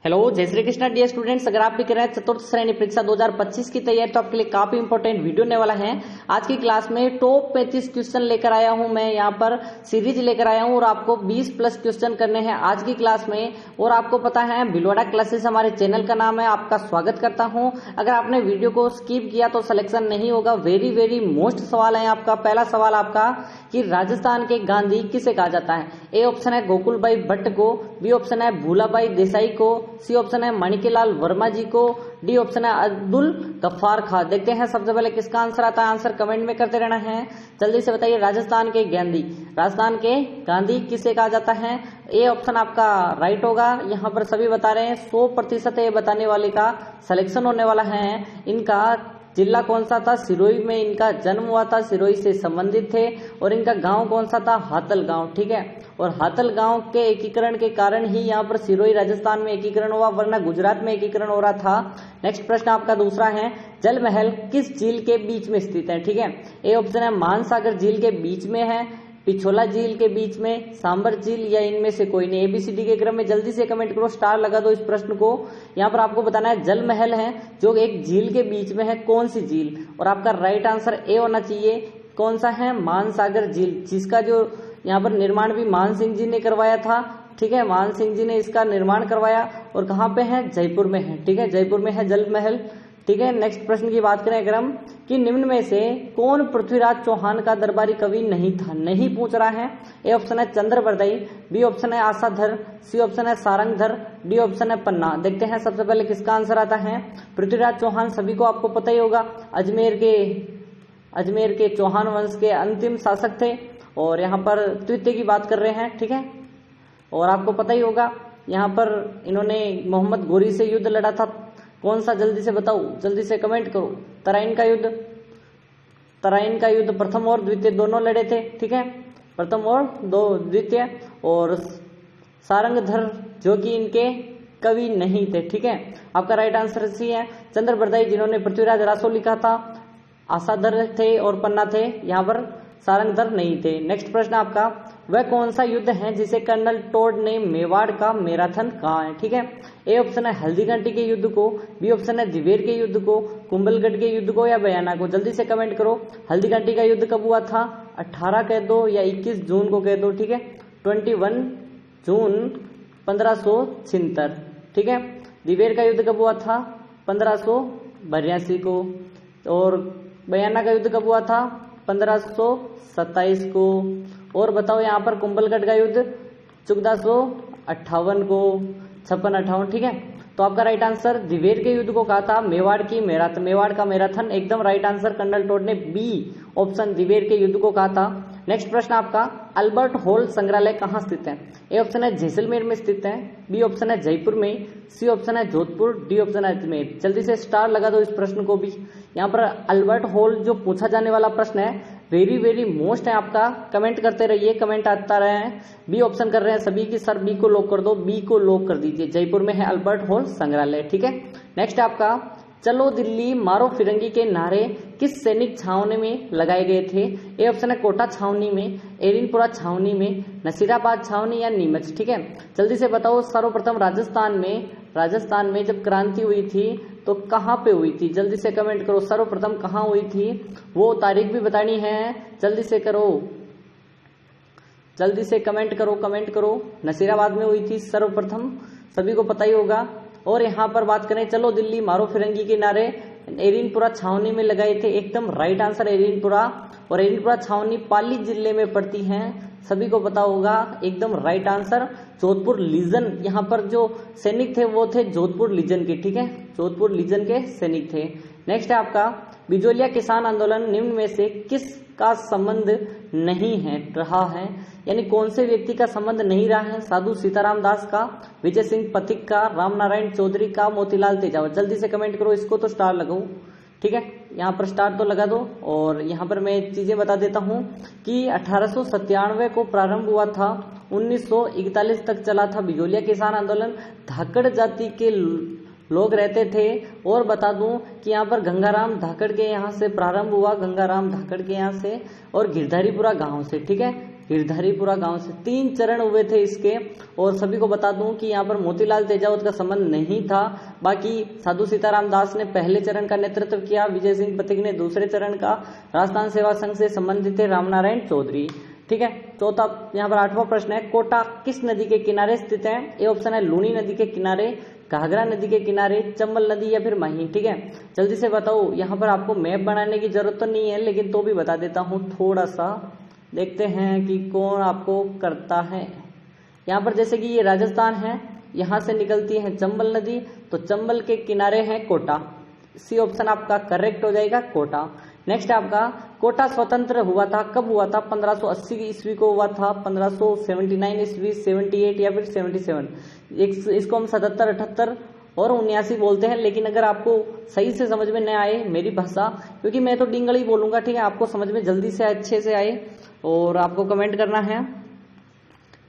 Hello, जय Shri Krishna dear students. अगर आप भी कर रहे हैं चतुर्थ श्रेणी परीक्षा 2025 की तैयारी तो आपके लिए काफी इंपॉर्टेंट वीडियो होने वाला है। आज की क्लास में टॉप 35 क्वेश्चन लेकर आया हूं मैं, यहाँ पर सीरीज लेकर आया हूं और आपको 20 प्लस क्वेश्चन करने हैं आज की क्लास में। और आपको पता है भिलवाड़ा क्लासेस हमारे चैनल का नाम है, आपका स्वागत करता हूं। अगर आपने वीडियो को स्किप किया तो सिलेक्शन नहीं होगा। वेरी वेरी मोस्ट सवाल है आपका। पहला सवाल आपका कि राजस्थान के गांधी किसे कहा जाता है। ए ऑप्शन है गोकुल भाई भट्ट को, बी ऑप्शन है भूलाभाई देसाई को, सी ऑप्शन है माणिक्यलाल वर्मा जी को, डी ऑप्शन है अब्दुल गफ्फार खान। देखते हैं सबसे पहले किसका आंसर आता है। आंसर कमेंट में करते रहना है, जल्दी से बताइए। राजस्थान के गांधी किसे कहा जाता है। ए ऑप्शन आपका राइट होगा। यहाँ पर सभी बता रहे हैं 100% ये बताने वाले का सिलेक्शन होने वाला है। इनका जिला कौन सा था, सिरोही में इनका जन्म हुआ था, सिरोही से संबंधित थे। और इनका गांव कौन सा था, हातल गांव। ठीक है, और हातल गांव के एकीकरण के कारण ही यहाँ पर सिरोही राजस्थान में एकीकरण हुआ, वरना गुजरात में एकीकरण हो रहा था। नेक्स्ट प्रश्न आपका दूसरा है, जल महल किस झील के बीच में स्थित है। ठीक है, ए ऑप्शन है मानसागर झील के बीच में है, पिछोला झील के बीच में, सांबर झील, या इनमें से कोई नहीं। एबीसीडी के क्रम में जल्दी से कमेंट करो, स्टार लगा दो इस प्रश्न को। यहाँ पर आपको बताना है जल महल है जो एक झील के बीच में है, कौन सी झील। और आपका राइट आंसर ए होना चाहिए। कौन सा है, मानसागर झील, जिसका जो यहाँ पर निर्माण भी मान सिंह जी ने करवाया था। ठीक है, मान सिंह जी ने इसका निर्माण करवाया। और कहाँ पे है, जयपुर में है। ठीक है, जयपुर में है जल महल। ठीक है, नेक्स्ट प्रश्न की बात करें अगर हम कि निम्न में से कौन पृथ्वीराज चौहान का दरबारी कवि नहीं था। नहीं पूछ रहा है। ए ऑप्शन है चंद्रबरदाई, बी ऑप्शन है आशाधर, सी ऑप्शन है सारंगधर, डी ऑप्शन है पन्ना। देखते हैं सबसे पहले किसका आंसर आता है। पृथ्वीराज चौहान सभी को आपको पता ही होगा, अजमेर के चौहान वंश के अंतिम शासक थे। और यहाँ पर तृतीय की बात कर रहे हैं। ठीक है, और आपको पता ही होगा यहाँ पर इन्होंने मोहम्मद गोरी से युद्ध लड़ा था। कौन सा, जल्दी से बताओ, जल्दी से कमेंट करो। तराइन का युद्ध प्रथम और द्वितीय दोनों लड़े थे। ठीक है, प्रथम और द्वितीय। और सारंगधर जो कि इनके कवि नहीं थे। ठीक है, आपका राइट आंसर सी है चंद्रबरदाई, जिन्होंने पृथ्वीराज रासो लिखा था। आशाधर थे और पन्ना थे, यहाँ पर सारंगधर नहीं थे। नेक्स्ट प्रश्न आपका, वह कौन सा युद्ध है जिसे कर्नल टोड ने मेवाड़ का मैराथन कहा है। ठीक है, ए ऑप्शन है हल्दीघाटी के युद्ध को, बी ऑप्शन है दिवेर के युद्ध को, कुंभलगढ़ के युद्ध को, या बयाना को। जल्दी से कमेंट करो। हल्दीघाटी का युद्ध कब हुआ था, 18 कह दो या 21 जून को कह दो। ठीक है, 21 जून 1576। ठीक है, दिवेर का युद्ध कब हुआ था, 1582 को। और बयाना का युद्ध कब हुआ था, 1527 को। और बताओ यहाँ पर कुंभलगढ़ का युद्ध 1458 को, 56-58। ठीक है, तो आपका राइट आंसर दिवेर के युद्ध को कहा था मेवाड़ का मैराथन एकदम राइट आंसर। कर्नल टोड ने बी ऑप्शन दिवेर के युद्ध को कहा था। नेक्स्ट प्रश्न आपका, अल्बर्ट हॉल संग्रहालय कहाँ स्थित है। ए ऑप्शन है जैसलमेर में स्थित है, बी ऑप्शन है जयपुर में, सी ऑप्शन है जोधपुर, डी ऑप्शन है अजमेर। जल्दी से स्टार लगा दो इस प्रश्न को भी। यहाँ पर अल्बर्ट हॉल जो पूछा जाने वाला प्रश्न है, वेरी वेरी मोस्ट है आपका। कमेंट करते रहिए, कमेंट आता रहे हैं। बी ऑप्शन कर रहे हैं सभी की, सर बी को लॉक कर दो, बी को लॉक कर दीजिए। जयपुर में है अल्बर्ट हॉल संग्रहालय। ठीक है, नेक्स्ट आपका, चलो दिल्ली मारो फिरंगी के नारे किस सैनिक छावनी में लगाए गए थे। ए ऑप्शन है कोटा छावनी में, एरिनपुरा छावनी में, नसीराबाद छावनी, या नीमच। ठीक है, जल्दी से बताओ। सर्वप्रथम राजस्थान में जब क्रांति हुई थी तो कहाँ पे हुई थी। जल्दी से कमेंट करो, सर्वप्रथम कहाँ हुई थी, वो तारीख भी बतानी है। जल्दी से करो, जल्दी से कमेंट करो। नसीराबाद में हुई थी सर्वप्रथम, सभी को पता ही होगा। और यहाँ पर बात करें, चलो दिल्ली मारो फिरंगी के नारे एरिनपुरा छावनी में लगाए थे, एकदम राइट आंसर एरिनपुरा। और एरिनपुरा छावनी पाली जिले में पड़ती है, सभी को पता होगा, एकदम राइट आंसर। जोधपुर लीजन, यहाँ पर जो सैनिक थे वो थे जोधपुर लीजन के। ठीक है, जोधपुर लीजन के सैनिक थे। नेक्स्ट है आपका, बिजोलिया किसान आंदोलन निम्न में से किसका संबंध नहीं है रहा है, यानी कौन से व्यक्ति का संबंध नहीं रहा है। साधु सीताराम दास का, विजय सिंह पथिक का, राम नारायण चौधरी का, मोतीलाल तेजावत। जल्दी से कमेंट करो, इसको तो स्टार लगाओ। ठीक है, यहाँ पर स्टार तो लगा दो। और यहाँ पर मैं चीजें बता देता हूँ कि 1897 को प्रारंभ हुआ था, 1941 तक चला था बिजोलिया किसान आंदोलन। धाकड़ जाति के लोग रहते थे। और बता दूं कि यहाँ पर गंगाराम धाकड़ के यहाँ से प्रारंभ हुआ, गंगाराम धाकड़ के यहाँ से, और गिरधारीपुरा गांव से। ठीक है, गिरधारीपुरा गांव से। 3 चरण हुए थे इसके, और सभी को बता दूं कि यहाँ पर मोतीलाल तेजावत का संबंध नहीं था। बाकी साधु सीताराम दास ने पहले चरण का नेतृत्व किया, विजय सिंह पथिक ने दूसरे चरण का, राजस्थान सेवा संघ से संबंधित थे रामनारायण चौधरी। ठीक है, चौथा यहाँ पर 8वां प्रश्न है, कोटा किस नदी के किनारे स्थित है? ए ऑप्शन है लूनी नदी के किनारे, घाघरा नदी के किनारे, चंबल नदी या फिर मही। ठीक है, जल्दी से बताओ। यहाँ पर आपको मैप बनाने की जरूरत तो नहीं है, लेकिन तो भी बता देता हूँ थोड़ा सा, देखते हैं कि कौन आपको करता है। यहाँ पर जैसे कि ये राजस्थान है, यहाँ से निकलती है चंबल नदी, तो चंबल के किनारे है कोटा। सी ऑप्शन आपका करेक्ट हो जाएगा, कोटा। नेक्स्ट आपका, कोटा स्वतंत्र हुआ था, कब हुआ था? 1580 ईस्वी को हुआ था, 1579 ईस्वी, 78 या फिर 77। इसको हम 77, 78 और 79 बोलते हैं। लेकिन अगर आपको सही से समझ में न आए मेरी भाषा, क्योंकि मैं तो डिंगल ही बोलूंगा, ठीक है, आपको समझ में जल्दी से अच्छे से आए, और आपको कमेंट करना है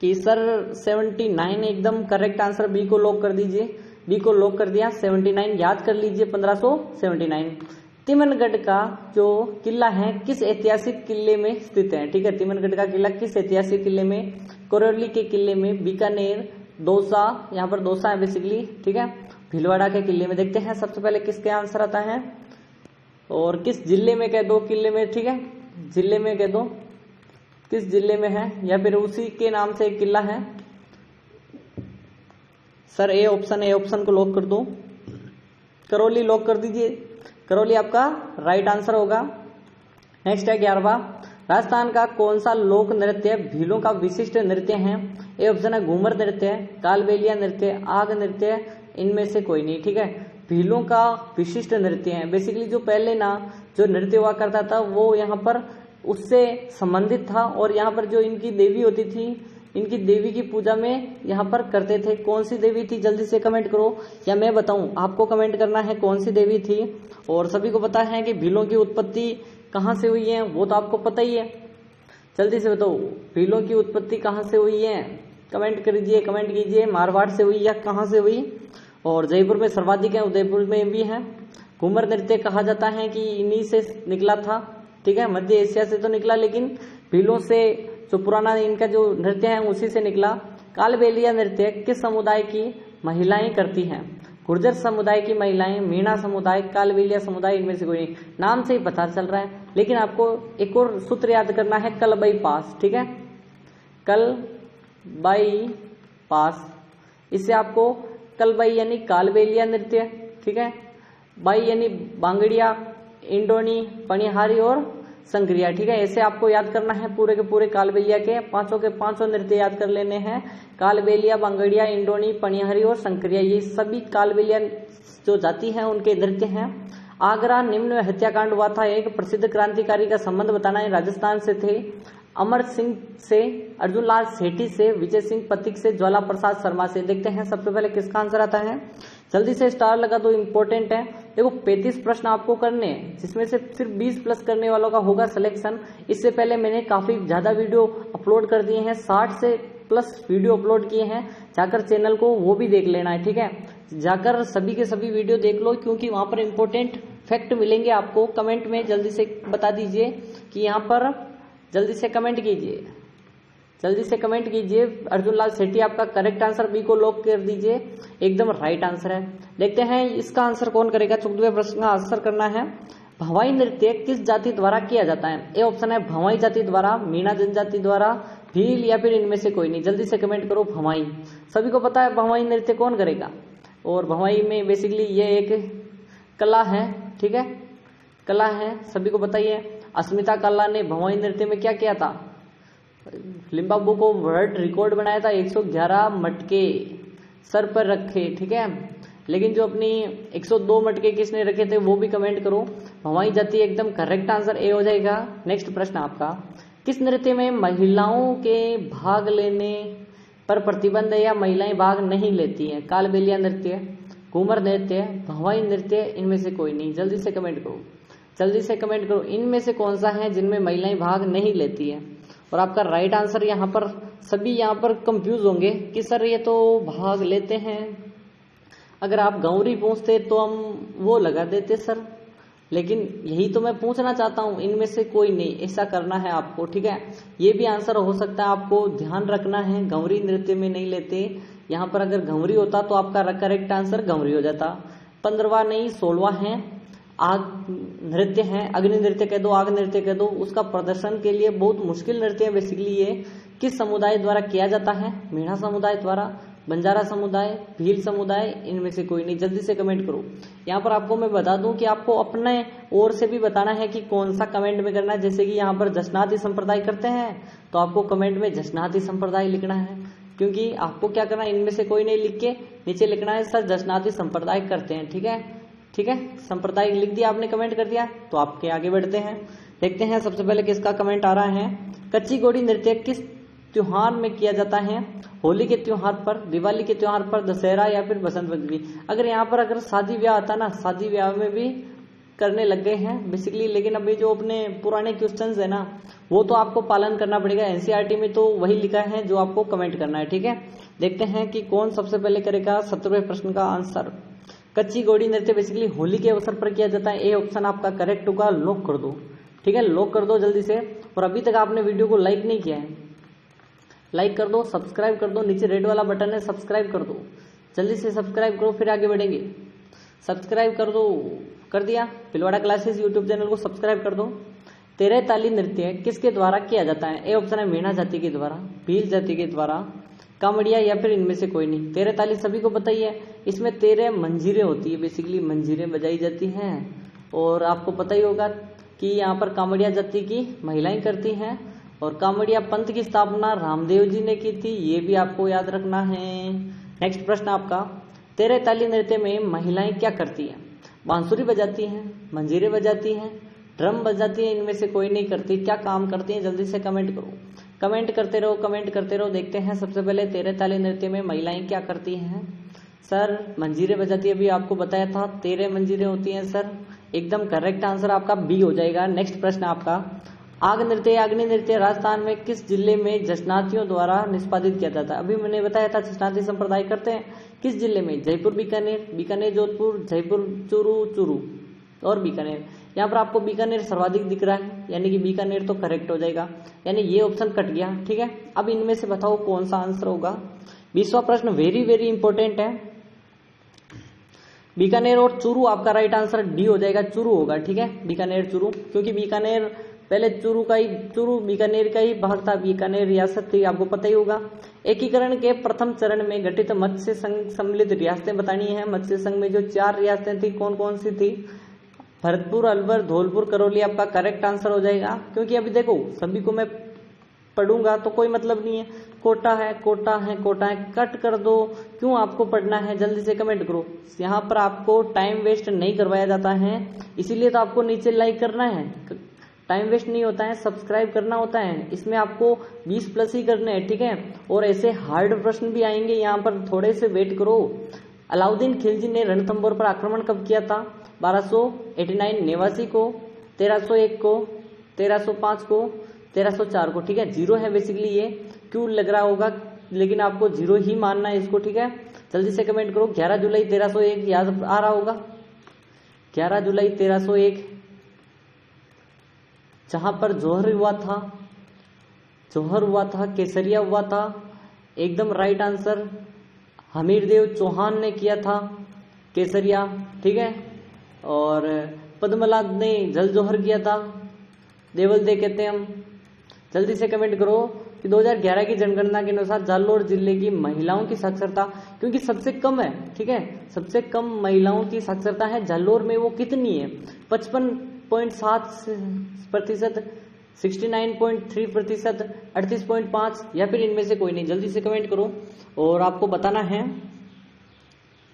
कि सर 79 एकदम करेक्ट आंसर, बी को लॉक कर दीजिए। बी को लॉक कर दिया, 79 याद कर लीजिए, 1579। तिमनगढ़ का जो किला है किस ऐतिहासिक किले में स्थित है? ठीक है, तिमनगढ़ का किला किस ऐतिहासिक किले में? करौली के किले में, बीकानेर, दौसा, यहाँ पर दौसा है बेसिकली, ठीक है, भीलवाड़ा के किले में। देखते हैं सबसे पहले किसके आंसर आता है, और किस जिले में कह दो, किले में, ठीक है, जिले में कह दो, किस जिले में है, या फिर उसी के नाम से एक किला है। सर ए ऑप्शन को लॉक कर दो, करौली लॉक कर दीजिए, करौली आपका राइट आंसर होगा। नेक्स्ट है 11वां, राजस्थान का कौन सा लोक नृत्य भीलों का विशिष्ट नृत्य है? ए ऑप्शन है घूमर नृत्य, कालबेलिया नृत्य, आग नृत्य, इनमें से कोई नहीं। ठीक है, भीलों का विशिष्ट नृत्य है। बेसिकली जो पहले ना जो नृत्य हुआ करता था वो यहाँ पर उससे संबंधित था, और यहाँ पर जो इनकी देवी होती थी, इनकी देवी की पूजा में यहाँ पर करते थे। कौन सी देवी थी जल्दी से कमेंट करो, या मैं बताऊं? आपको कमेंट करना है कौन सी देवी थी। और सभी को पता है कि भीलों की उत्पत्ति कहाँ से हुई है, वो तो आपको पता ही है। जल्दी से बताओ भीलों की उत्पत्ति कहाँ से हुई है, कमेंट कीजिए। मारवाड़ से हुई या कहाँ से हुई? और जयपुर में सर्वाधिक है, उदयपुर में भी है। घूमर नृत्य कहा जाता है कि इन्हीं से निकला था, ठीक है, मध्य एशिया से तो निकला, लेकिन भीलों से जो पुराना इनका जो नृत्य है उसी से निकला। कालबेलिया नृत्य किस समुदाय की महिलाएं करती हैं? गुर्जर समुदाय की महिलाएं, मीणा समुदाय, कालबेलिया समुदाय, इनमें से कोई नहीं। नाम से ही पता चल रहा है, लेकिन आपको एक और सूत्र याद करना है, कल बाई पास। ठीक है, कल बाई पास, इससे आपको कल बाई यानी कालबेलिया नृत्य, ठीक है, बाई यानी बांगड़िया, इंडोनी, पनिहारी और संक्रिया। ठीक है, ऐसे आपको याद करना है पूरे के पूरे कालबेलिया के पांचों नृत्य याद कर लेने हैं। कालबेलिया, बांगड़िया, इंडोनी, पनिहारी और संक्रिया, ये सभी कालबेलिया जो जाति है उनके नृत्य हैं। आगरा निम्न हत्याकांड हुआ था, एक प्रसिद्ध क्रांतिकारी का संबंध बताना है, राजस्थान से थे। अमर सिंह से, अर्जुन लाल सेठी से, विजय सिंह पथिक से, ज्वाला प्रसाद शर्मा से। देखते हैं सबसे पहले किसका आंसर आता है, जल्दी से स्टार लगा दो, इंपॉर्टेंट है। देखो 35 प्रश्न आपको करने हैं, जिसमें से सिर्फ 20 प्लस करने वालों का होगा सिलेक्शन। इससे पहले मैंने काफी ज्यादा वीडियो अपलोड कर दिए हैं, 60 से प्लस वीडियो अपलोड किए हैं, जाकर चैनल को वो भी देख लेना है। ठीक है, जाकर सभी के सभी वीडियो देख लो, क्योंकि वहां पर इंपॉर्टेंट फैक्ट मिलेंगे आपको। कमेंट में जल्दी से बता दीजिए कि यहाँ पर जल्दी से कमेंट कीजिए। अर्जुन लाल सेठी आपका करेक्ट आंसर, बी को लॉक कर दीजिए, एकदम राइट आंसर है। देखते हैं इसका आंसर कौन करेगा। 14वें प्रश्न का आंसर करना है, भवाई नृत्य किस जाति द्वारा किया जाता है? ए ऑप्शन है भवाई जाति द्वारा, मीणा जनजाति द्वारा, भील या फिर इनमें से कोई नहीं। जल्दी से कमेंट करो भवाई। सभी को पता है भवाई नृत्य कौन करेगा, और भवाई में बेसिकली ये एक कला है, ठीक है, कला है, सभी को बताइए। अस्मिता काला ने भवाई नृत्य में क्या किया था, लिम्बाबू को वर्ल्ड रिकॉर्ड बनाया था, 111 मटके सर पर रखे, ठीक है। लेकिन जो अपनी 102 मटके किसने रखे थे वो भी कमेंट करो। भवाई जाति एकदम करेक्ट आंसर ए हो जाएगा। नेक्स्ट प्रश्न आपका, किस नृत्य में महिलाओं के भाग लेने पर प्रतिबंध है या महिलाएं भाग नहीं लेती हैं? कालबेलिया नृत्य, घूमर नृत्य, भवाई नृत्य, इनमें से कोई नहीं। जल्दी से कमेंट करो, इनमें से कौन सा है जिनमें महिलाएं भाग नहीं लेती है? और आपका राइट आंसर यहाँ पर, सभी यहाँ पर कंफ्यूज होंगे कि सर ये तो भाग लेते हैं। अगर आप गौरी पूछते तो हम वो लगा देते सर, लेकिन यही तो मैं पूछना चाहता हूं, इनमें से कोई नहीं, ऐसा करना है आपको, ठीक है। ये भी आंसर हो सकता है, आपको ध्यान रखना है घंवरी नृत्य में नहीं लेते। यहाँ पर अगर घंवरी होता तो आपका करेक्ट आंसर घंवरी हो जाता। 15वां नहीं 16वां है, आग नृत्य है, अग्नि नृत्य कह दो, आग नृत्य कह दो। उसका प्रदर्शन के लिए बहुत मुश्किल नृत्य है बेसिकली। ये किस समुदाय द्वारा किया जाता है? मेढ़ा समुदाय द्वारा, बंजारा समुदाय, भील समुदाय, इनमें से कोई नहीं। जल्दी से कमेंट करो। यहाँ पर आपको मैं बता दूं कि आपको अपने ओर से भी बताना है कि कौन सा कमेंट में करना है। जैसे कि यहाँ पर जशनाती संप्रदाय करते हैं तो आपको कमेंट में जशनाती संप्रदाय लिखना है, क्योंकि आपको क्या करना है, इनमें से कोई नहीं लिख के नीचे लिखना है सर जशनाती संप्रदाय करते हैं, ठीक है। ठीक है, संप्रदाय लिख दिया आपने, कमेंट कर दिया, तो आपके आगे बढ़ते हैं। देखते हैं सबसे पहले किसका कमेंट आ रहा है। कच्ची घोड़ी नृत्य किस त्योहार में किया जाता है? होली के त्योहार पर, दिवाली के त्योहार पर, दशहरा या फिर बसंत पंचमी। अगर यहाँ पर अगर शादी ब्याह आता ना, शादी ब्याह में भी करने लग गए हैं बेसिकली। लेकिन अभी जो अपने पुराने क्वेश्चंस है ना, वो तो आपको पालन करना पड़ेगा। एनसीईआरटी में तो वही लिखा है जो आपको कमेंट करना है, ठीक है। देखते हैं कि कौन सबसे पहले करेगा 17वें प्रश्न का आंसर। कच्ची घोड़ी नृत्य बेसिकली होली के अवसर पर किया जाता है। ए ऑप्शन आपका करेक्ट होगा, लॉक कर दो, ठीक है। लॉक कर दो जल्दी से। और अभी तक आपने वीडियो को लाइक नहीं किया है, लाइक कर दो, सब्सक्राइब कर दो, नीचे रेड वाला बटन है सब्सक्राइब कर दो, जल्दी से सब्सक्राइब करो, फिर आगे बढ़ेंगे। सब्सक्राइब कर दो, कर दिया। भिलवाड़ा क्लासेस यूट्यूब चैनल को सब्सक्राइब कर दो। तेरह ताली नृत्य किसके द्वारा किया जाता है? ए ऑप्शन है मीणा जाति के द्वारा, भील जाति के द्वारा, कामड़िया या फिर इनमें से कोई नहीं। तेरह ताली सभी को पता ही है, इसमें 13 मंजीरें होती है, बेसिकली मंजीरें बजाई जाती हैं। और आपको पता ही होगा कि यहाँ पर कामड़िया जाति की महिलाएं करती हैं। और कामड़िया पंथ की स्थापना रामदेव जी ने की थी, ये भी आपको याद रखना है। नेक्स्ट प्रश्न आपका, तेरह ताली नृत्य में महिलाएं क्या करती हैं? बांसुरी बजाती हैं, मंजीरे बजाती हैं, ड्रम बजाती हैं, इनमें से कोई नहीं करती। क्या काम करती हैं? जल्दी से कमेंट करो, कमेंट करते रहो, कमेंट करते रहो। देखते हैं सबसे पहले तेरह ताली नृत्य में महिलाएं क्या करती हैं। सर मंजीरे बजाती है, अभी आपको बताया था 13 मंजीरें होती हैं सर। एकदम करेक्ट आंसर आपका बी हो जाएगा। नेक्स्ट प्रश्न आपका, आग नृत्य या अग्नि नृत्य राजस्थान में किस जिले में जशनातियों द्वारा निष्पादित किया जाता है? अभी मैंने बताया था जशनाती संप्रदाय करते हैं। किस जिले में? जयपुर, बीकानेर, बीकानेर जोधपुर, जयपुर चूरू, चूरू और बीकानेर। यहाँ पर आपको बीकानेर सर्वाधिक दिख रहा है, यानी कि बीकानेर तो करेक्ट हो जाएगा, यानी ये ऑप्शन कट गया, ठीक है। अब इनमें से बताओ कौन सा आंसर होगा। 20वां प्रश्न वेरी वेरी इंपॉर्टेंट है। बीकानेर और चूरू आपका राइट आंसर डी हो जाएगा, चूरू होगा, ठीक है। बीकानेर चूरू, क्योंकि बीकानेर पहले चूरू बीकानेर का ही भाग था, बीकानेर रियासत थी, आपको पता ही होगा। एकीकरण के प्रथम चरण में गठित मत्स्य संघ सम्मिलित रियासतें बतानी है। मत्स्य संघ में जो 4 रियासतें थी कौन कौन सी थी? भरतपुर, अलवर, धौलपुर, करौली आपका करेक्ट आंसर हो जाएगा। क्योंकि अभी देखो सभी को मैं पढ़ूंगा तो कोई मतलब नहीं है, कोटा है, कोटा है, कोटा है, कट कर दो। क्यों आपको पढ़ना है? जल्दी से कमेंट करो। यहाँ पर आपको टाइम वेस्ट नहीं करवाया जाता है, इसीलिए तो आपको नीचे लाइक करना है। टाइम वेस्ट नहीं होता है, सब्सक्राइब करना होता है। इसमें आपको 20+ ही करने हैं, ठीक है। और ऐसे हार्ड प्रश्न भी आएंगे, यहाँ पर थोड़े से वेट करो। अलाउद्दीन खिलजी ने रणथंभौर पर आक्रमण कब किया था? 1289 89 को, 1301 को, 1305 को, 1304 को, ठीक है। 0 है बेसिकली, ये क्यों लग रहा होगा, लेकिन आपको 0 ही मानना है इसको, ठीक है। जल्दी से कमेंट करो। 11 जुलाई 1301 याद आ रहा होगा, 11 जुलाई 1301 जहां पर जौहर हुआ था, केसरिया हुआ था। एकदम राइट आंसर हमीरदेव चौहान ने किया था केसरिया, ठीक है। और पद्मनाथ ने जल जौहर किया था, देवल दे कहते हैं हम। जल्दी से कमेंट करो कि 2011 की जनगणना के अनुसार जालोर जिले की महिलाओं की साक्षरता, क्योंकि सबसे कम है, ठीक है, सबसे कम महिलाओं की साक्षरता है जालोर में, वो कितनी है? 55.7%, 69.3%, 38.5 या फिर इनमें से कोई नहीं। जल्दी से कमेंट करो और आपको बताना है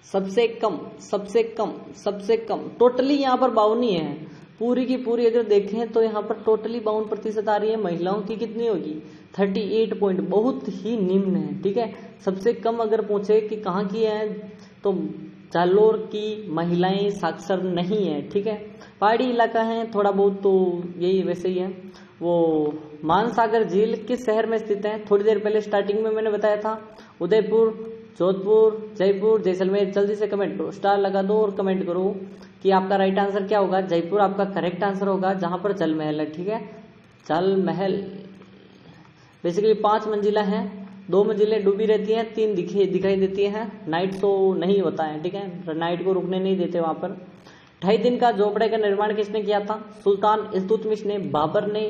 सबसे कम, सबसे कम, सबसे कम। टोटली यहाँ पर 52 है, पूरी की पूरी अगर देखें तो यहाँ पर टोटली 52% आ रही है। महिलाओं की कितनी होगी? 38 पॉइंट, बहुत ही निम्न है, ठीक है। सबसे कम अगर पूछे कि कहाँ की है तो जालोर की महिलाएं साक्षर नहीं है, ठीक है। पहाड़ी इलाका है थोड़ा बहुत, तो यही वैसे ही है। वो मानसागर झील किस शहर में स्थित है? थोड़ी देर पहले स्टार्टिंग में मैंने बताया था, उदयपुर, जोधपुर, जयपुर, जैसलमेर। जल्दी से कमेंट करो, स्टार लगा दो और कमेंट करो कि आपका राइट आंसर क्या होगा। जयपुर आपका करेक्ट आंसर होगा, जहां पर जल महल है। ठीक है, जल महल बेसिकली 5 मंजिला है, 2 मंजिलें डूबी रहती हैं, 3 दिखाई देती हैं। नाइट तो नहीं होता है, ठीक है, नाइट को रुकने नहीं देते वहां पर। 2.5 दिन का झोपड़े का निर्माण किसने किया था? सुल्तान इल्तुतमिश ने, बाबर ने,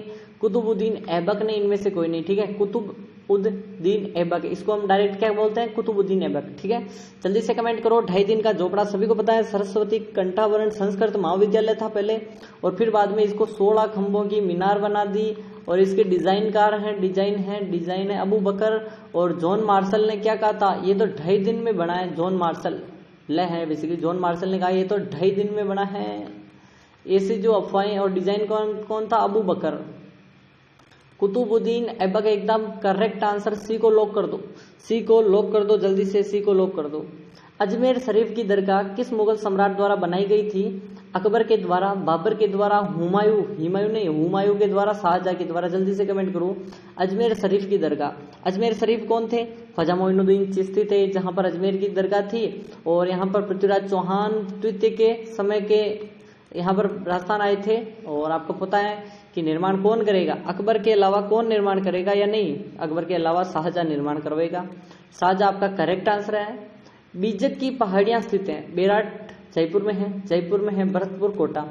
कुतुबुद्दीन ऐबक ने, इनमें से कोई नहीं। ठीक है, कुतुबुद्दीन ऐबक, इसको हम डायरेक्ट क्या बोलते हैं? कुतुबुद्दीन ऐबक। ठीक है, जल्दी से कमेंट करो। 2.5 दिन का झोपड़ा सभी को पता है, सरस्वती कंठावरण संस्कृत महाविद्यालय था पहले, और फिर बाद में इसको 16 खंभों की मीनार बना दी। और इसके डिजाइनकार हैं, डिजाइन है अबू बकर और जॉन मार्शल ने क्या कहा था? ये तो 2.5 दिन में बना है। जॉन मार्शल है बेसिकली, जॉन मार्शल ने कहा ये तो 2.5 दिन में बना है। ऐसी जो अफवाहें, और डिजाइन कौन था? अबू बकर। कुतुबुद्दीन ऐबक एकदम करेक्ट आंसर। सी को लॉक कर दो, सी को लॉक कर दो, जल्दी से सी को लॉक कर दो। अजमेर शरीफ की दरगाह किस मुगल सम्राट द्वारा बनाई गई थी? अकबर के द्वारा, बाबर के द्वारा, हुमायूं के द्वारा, शाहजहां के द्वारा। जल्दी से कमेंट करो। अजमेर शरीफ की दरगाह, अजमेर शरीफ कौन थे? ख्वाजा मोइनुद्दीन चिश्ती थे, जहां पर अजमेर की दरगाह थी। और यहाँ पर पृथ्वीराज चौहान द्वितीय के समय के यहाँ पर राजस्थान आए थे। और आपको पता है कि निर्माण कौन करेगा? अकबर के अलावा कौन निर्माण करेगा या नहीं? अकबर के अलावा शाहजहां निर्माण करवाएगा। शाहजहां आपका करेक्ट आंसर है। बीजक की पहाड़ियां स्थित हैं। बेराट जयपुर में है, भरतपुर, कोटा।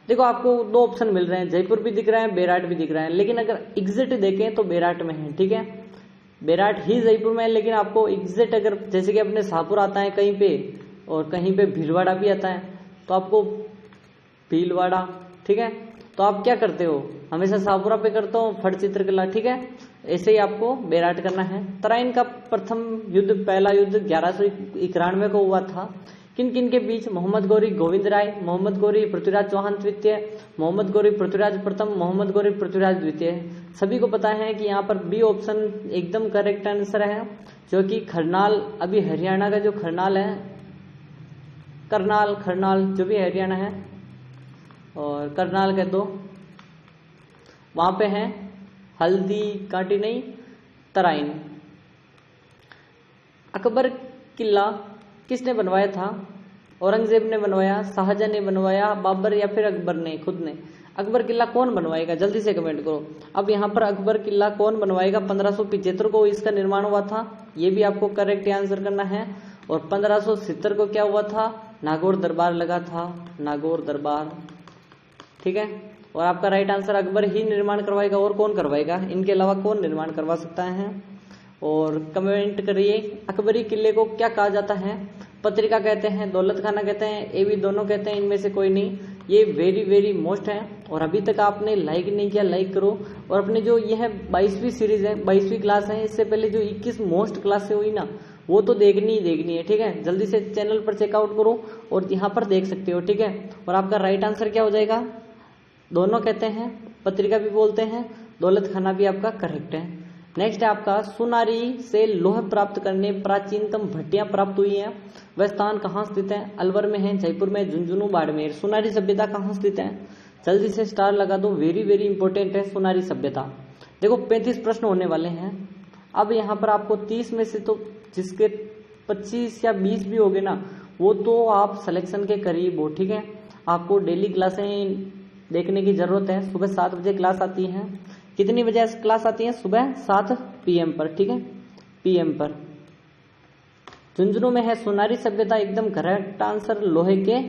देखो आपको 2 ऑप्शन मिल रहे हैं, जयपुर भी दिख रहा है, बेराट भी दिख रहा है, लेकिन अगर एग्जैक्ट देखें तो बेराट में है। ठीक है, बेराट ही जयपुर में है, लेकिन आपको एग्जैक्ट अगर जैसे कि अपने शाहपुर आता है कहीं पे, और कहीं पे भीलवाड़ा भी आता है, तो आपको भीलवाड़ा, ठीक है, तो आप क्या करते हो? हमेशा शाहपुरा पे करते हो, फट चित्रकला। ठीक है, ऐसे ही आपको बेराट करना है। तराइन का प्रथम युद्ध, पहला युद्ध 1191 को हुआ था। किन किन के बीच? मोहम्मद गौरी गोविंद राय, मोहम्मद गौरी पृथ्वीराज चौहान तृतीय, मोहम्मद गौरी पृथ्वीराज प्रथम, मोहम्मद गौरी पृथ्वीराज द्वितीय। सभी को पता है कि यहाँ पर बी ऑप्शन एकदम करेक्ट आंसर है, जो कि खरनाल, अभी हरियाणा का जो खरनाल है, खरनाल जो भी हरियाणा है, और करनाल कह दो, वहां पे है हल्दी काटी नहीं, तराइन। अकबर किला किसने बनवाया था? औरंगजेब ने बनवाया, शाहजहां ने बनवाया, बाबर या फिर अकबर ने खुद ने? अकबर किला कौन बनवाएगा? जल्दी से कमेंट करो। अब यहाँ पर अकबर किला कौन बनवाएगा? 1575 को इसका निर्माण हुआ था, ये भी आपको करेक्ट आंसर करना है। और 1570 को क्या हुआ था? नागौर दरबार लगा था, नागौर दरबार। ठीक है, और आपका राइट आंसर अकबर ही निर्माण करवाएगा, और कौन करवाएगा? इनके अलावा कौन निर्माण करवा सकता है? और कमेंट करिए। अकबरी किले को क्या कहा जाता है? पत्रिका कहते हैं, दौलत खाना कहते हैं, ये भी दोनों कहते हैं, इनमें से कोई नहीं। ये वेरी वेरी मोस्ट है। और अभी तक आपने लाइक नहीं किया, लाइक करो। और अपने जो ये है 22वीं सीरीज है, 22वीं क्लास है, इससे पहले जो 21 मोस्ट क्लासें हुई ना, वो तो देखनी है। ठीक है, जल्दी से चैनल पर चेकआउट करो और यहाँ पर देख सकते हो। ठीक है, और आपका राइट आंसर क्या हो जाएगा? दोनों कहते हैं, पत्रिका भी बोलते हैं, दौलत खाना भी आपका करेक्ट है। नेक्स्ट है आपका, सुनारी से लोह प्राप्त करने प्राचीनतम भट्टियां प्राप्त हुई हैं, वह स्थान कहाँ स्थित है? अलवर में है, जयपुर में, झुंझुनू, बाड़मेर। सुनारी सभ्यता कहाँ स्थित है? जल्दी से स्टार लगा दो, वेरी वेरी इंपॉर्टेंट है सुनारी सभ्यता। देखो 35 प्रश्न होने वाले हैं। अब यहाँ पर आपको 30 में से तो जिसके 25 या 20 भी होगे ना, वो तो आप सिलेक्शन के करीब हो। ठीक है, आपको डेली क्लासें देखने की जरूरत है। सुबह 7 बजे क्लास आती है। कितनी बजे क्लास आती है? सुबह 7 PM पर। ठीक है, PM पर। झुंझुनू में है सुनारी सभ्यता, एकदम करेक्ट आंसर। लोहे के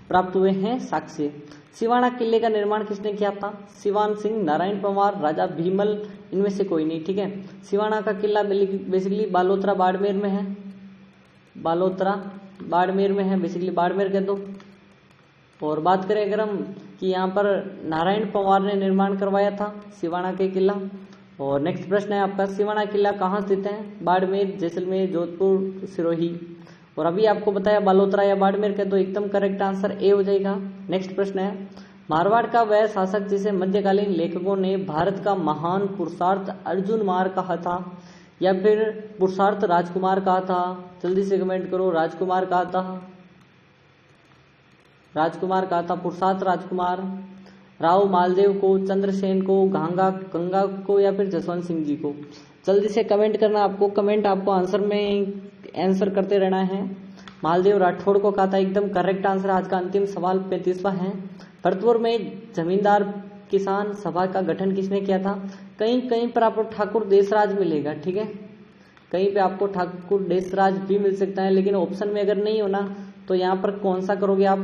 प्राप्त हुए हैं साक्ष्य। सिवाना किले का निर्माण किसने किया था? सिवान सिंह, नारायण पंवार, राजा भीमल, इनमें से कोई नहीं। ठीक है, सिवाना का किला बेसिकली बालोतरा बाड़मेर में है, बालोतरा बाड़मेर में है, बेसिकली बाड़मेर कह दो। और बात करें अगर हम कि यहाँ पर नारायण पंवार ने निर्माण करवाया था सिवाना के किला। और नेक्स्ट प्रश्न है आपका, सिवाना किला कहाँ स्थित है? बाड़मेर, जैसलमेर, जोधपुर, सिरोही। और अभी आपको बताया बालोतरा या बाड़मेर के, तो एकदम करेक्ट आंसर ए हो जाएगा। नेक्स्ट प्रश्न है, मारवाड़ का वह शासक जिसे मध्यकालीन लेखकों ने भारत का महान पुरुषार्थ अर्जुन मार कहा था, या फिर पुरुषार्थ राजकुमार कहा था? जल्दी से कमेंट करो। राजकुमार कहा था, राजकुमार कहा था, पुरुषार्थ राजकुमार। राव मालदेव को, चंद्रसेन को, गंगा को, या फिर जसवंत सिंह जी को? जल्दी से कमेंट करना। आपको कमेंट आपको आंसर में आंसर करते रहना है। मालदेव राठौड़ को कहा था, एकदम करेक्ट आंसर। आज का अंतिम सवाल 35वां है। भरतपुर में जमींदार किसान सभा का गठन किसने किया था? कहीं कहीं पर आपको ठाकुर देशराज मिलेगा, ठीक है, कहीं पे आपको ठाकुर देशराज भी मिल सकता है, लेकिन ऑप्शन में अगर नहीं होना तो यहाँ पर कौन सा करोगे आप?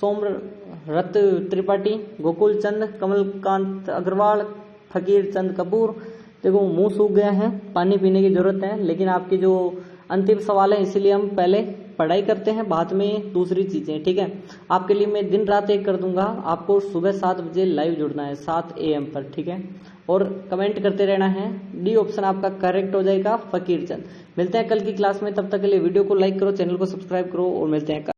सोमरथ त्रिपाठी, गोकुल चंद, कमलकांत अग्रवाल, फकीर चंद कपूर। देखो मुंह सूख गया है, पानी पीने की जरूरत है, लेकिन आपके जो अंतिम सवाल है इसीलिए हम पहले पढ़ाई करते हैं, बाद में दूसरी चीजें, ठीक है। आपके लिए मैं दिन रात एक कर दूंगा, आपको सुबह 7 बजे लाइव जुड़ना है 7 AM पर, ठीक है, और कमेंट करते रहना है। डी ऑप्शन आपका करेक्ट हो जाएगा, फकीर चंद। मिलते हैं कल की क्लास में, तब तक के लिए वीडियो को लाइक करो, चैनल को सब्सक्राइब करो और मिलते हैं